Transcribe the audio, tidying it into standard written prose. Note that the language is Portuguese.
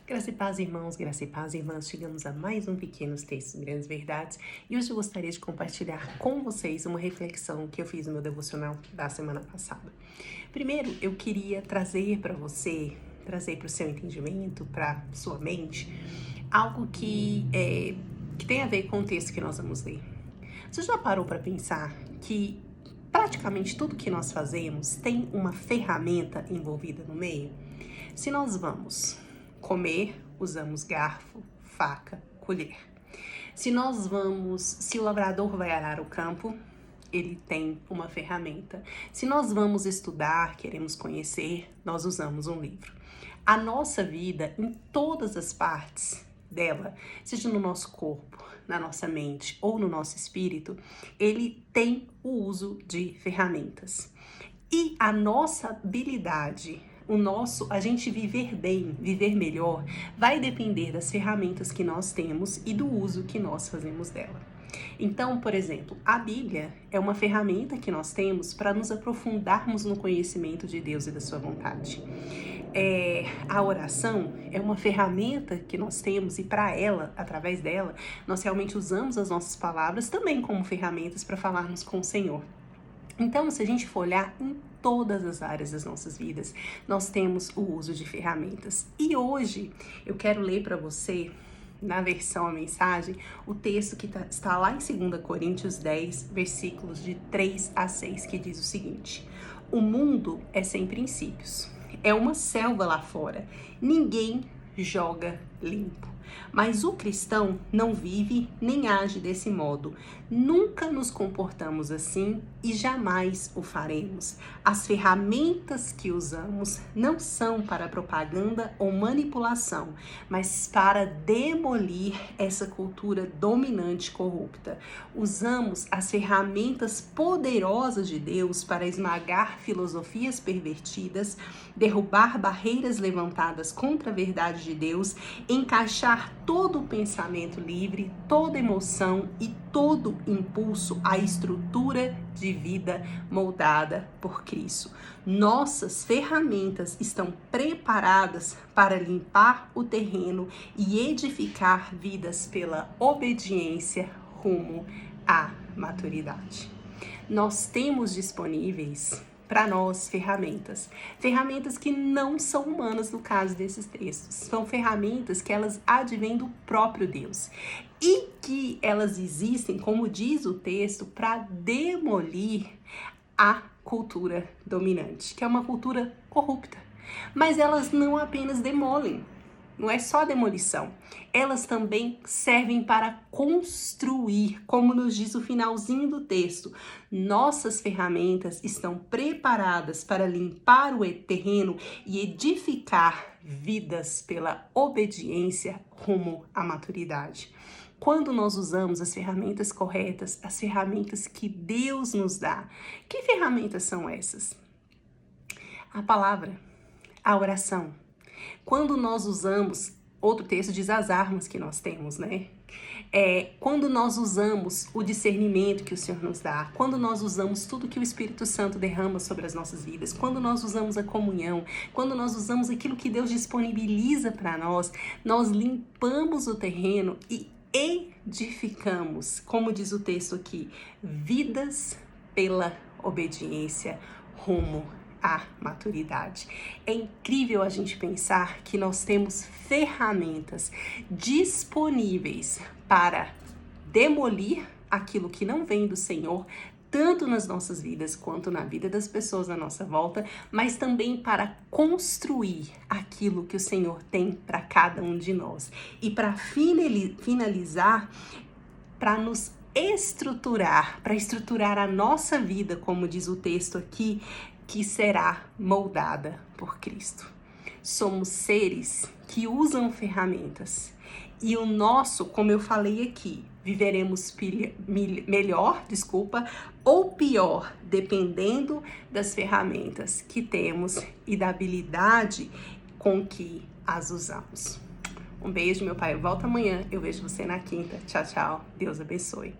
Graça e paz, irmãos, graça e paz, irmãs. Chegamos a mais um Pequenos Textos, Grandes Verdades. E hoje eu gostaria de compartilhar com vocês uma reflexão que eu fiz no meu devocional da semana passada. Primeiro, eu queria trazer para você, trazer para o seu entendimento, para sua mente, algo que tem a ver com o texto que nós vamos ler. Você já parou para pensar que praticamente tudo que nós fazemos tem uma ferramenta envolvida no meio? Se nós vamos comer, usamos garfo, faca, colher. Se o lavrador vai arar o campo, ele tem uma ferramenta. Se nós vamos estudar, queremos conhecer, nós usamos um livro. A nossa vida, em todas as partes dela, seja no nosso corpo, na nossa mente ou no nosso espírito, ele tem o uso de ferramentas. E a nossa habilidade, a gente viver bem, viver melhor, vai depender das ferramentas que nós temos e do uso que nós fazemos dela. Então, por exemplo, a Bíblia é uma ferramenta que nós temos para nos aprofundarmos no conhecimento de Deus e da sua vontade. A oração é uma ferramenta que nós temos e para ela, através dela, nós realmente usamos as nossas palavras também como ferramentas para falarmos com o Senhor. Então, se a gente for olhar em todas as áreas das nossas vidas, nós temos o uso de ferramentas. E hoje eu quero ler para você, na versão a mensagem, o texto que está lá em 2 Coríntios 10, versículos de 3 a 6, que diz o seguinte: o mundo é sem princípios, é uma selva lá fora, ninguém joga limpo. Mas o cristão não vive nem age desse modo. Nunca nos comportamos assim e jamais o faremos. As ferramentas que usamos não são para propaganda ou manipulação, mas para demolir essa cultura dominante e corrupta. Usamos as ferramentas poderosas de Deus para esmagar filosofias pervertidas, derrubar barreiras levantadas contra a verdade de Deus, encaixar todo o pensamento livre, toda emoção e todo impulso à estrutura de vida moldada por Cristo. Nossas ferramentas estão preparadas para limpar o terreno e edificar vidas pela obediência rumo à maturidade. Nós temos disponíveis para nós ferramentas que não são humanas no caso desses textos, são ferramentas que elas advêm do próprio Deus e que elas existem, como diz o texto, para demolir a cultura dominante, que é uma cultura corrupta. Mas elas não apenas demolem, não é só demolição, elas também servem para construir, como nos diz o finalzinho do texto. Nossas ferramentas estão preparadas para limpar o terreno e edificar vidas pela obediência rumo à maturidade. Quando nós usamos as ferramentas corretas, as ferramentas que Deus nos dá, que ferramentas são essas? A palavra, a oração. Quando nós usamos, outro texto diz as armas que nós temos, né? Quando nós usamos o discernimento que o Senhor nos dá, quando nós usamos tudo que o Espírito Santo derrama sobre as nossas vidas, quando nós usamos a comunhão, quando nós usamos aquilo que Deus disponibiliza para nós, nós limpamos o terreno e edificamos, como diz o texto aqui, vidas pela obediência rumo à maturidade. É incrível a gente pensar que nós temos ferramentas disponíveis para demolir aquilo que não vem do Senhor, tanto nas nossas vidas quanto na vida das pessoas à nossa volta, mas também para construir aquilo que o Senhor tem para cada um de nós. E para finalizar, para nos estruturar, para estruturar a nossa vida, como diz o texto aqui, que será moldada por Cristo. Somos seres que usam ferramentas e o nosso, como eu falei aqui, viveremos melhor, ou pior, dependendo das ferramentas que temos e da habilidade com que as usamos. Um beijo, meu pai. Eu volto amanhã. Eu vejo você na quinta. Tchau, tchau. Deus abençoe.